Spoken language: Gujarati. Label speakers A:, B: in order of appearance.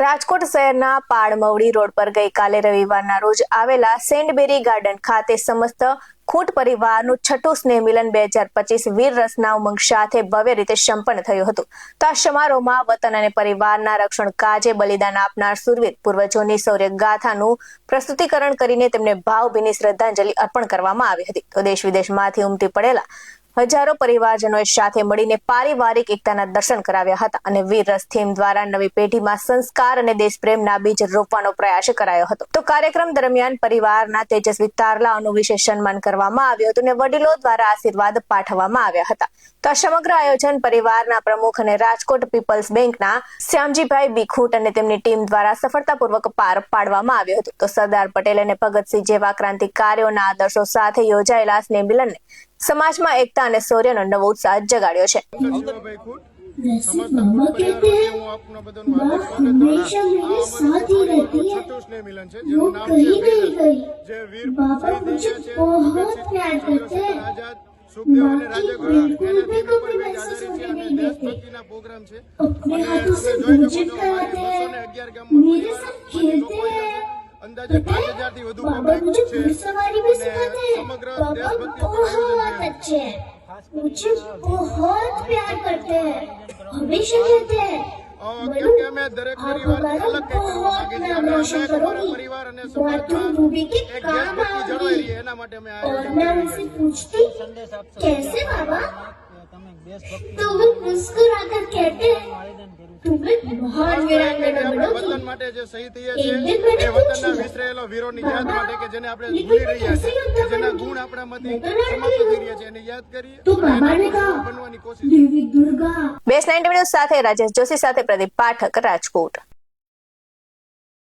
A: રાજકોટ શહેરના પાળમવડી રોડ પર ગઈકાલે રવિવારના રોજ આવેલા સેન્ડબેરી ગાર્ડન ખાતે સમસ્ત ખૂંટ પરિવારનું છઠ્ઠું સ્નેહ મિલન 2025 વીર રસના ઉમંગ સાથે ભવ્ય રીતે સંપન્ન થયું હતું. તો આ સમારોહમાં વતન અને પરિવારના રક્ષણ કાજે બલિદાન આપનાર સુરવીર પૂર્વજોની શૌર્ય ગાથાનું પ્રસ્તુતિકરણ કરીને તેમને ભાવભીની શ્રદ્ધાંજલિ અર્પણ કરવામાં આવી હતી. તો દેશ વિદેશમાંથી ઉમટી પડેલા હજારો પરિવારજનોએ સાથે મળીને પારિવારિક એકતાના દર્શન કરાવ્યા હતા અને વીર રસ થીમ દ્વારા નવી પેઢીમાં સંસ્કાર અને દેશપ્રેમના બીજ રોપવાનો પ્રયાસ કરાયો હતો. તો કાર્યક્રમ દરમિયાન પરિવારના તેજસ્વી તારલાઓનું વિશેષ સન્માન કરવામાં આવ્યું હતું અને વડીલો દ્વારા આશીર્વાદ પાઠવવામાં આવ્યા હતા. તો આ સમગ્ર આયોજન પરિવારના પ્રમુખ અને રાજકોટ પીપલ્સ બેંકના શ્યામજીભાઈ ભીખુટ અને તેમની ટીમ દ્વારા સફળતાપૂર્વક પાર પાડવામાં આવ્યું હતું. તો સરદાર પટેલ અને ભગતસિંહ જેવા ક્રાંતિકારીઓના આદર્શો સાથે યોજાયેલા સ્નેહ મિલનને સમાજમાં એકતા અને શૌર્યનો નવો ઉત્સાહ જગાડ્યો છે.
B: अंदाजे 5000 થી વધુ પબ્લિક છે. समग्र देशभक्ति
C: मुझे बहुत प्यार करते हैं, हमेशा कहते हैं
B: क्योंकि हमें दरेक परिवार अलग परिवार અને સમાજમાં એક દેશભક્તિ જળવાઈ રહે એના માટે અમે
C: मैं उनसे पूछती कैसे बाबा, तो वो मुस्कुराकर कहते तुम्हें महान वीरांगना बनोगी.
B: વતન માટે જે શહીદ થયા છે એ વતનના વિસરેલા વીરોની યાદ માટે કે જેને આપણે ભૂલી રહ્યા છે, જેના ગુણ આપણામાંથી સમાપ્ત થઈ રહ્યા છે એને યાદ કરીએ
C: तो बाबा ने कहा
B: બનવાની કોશિશ.
C: देवी दुर्गा.
A: બેસ 90 ન્યૂઝ સાથે રાજેશ જોશી સાથે પ્રદીપ પાઠક, રાજકોટ.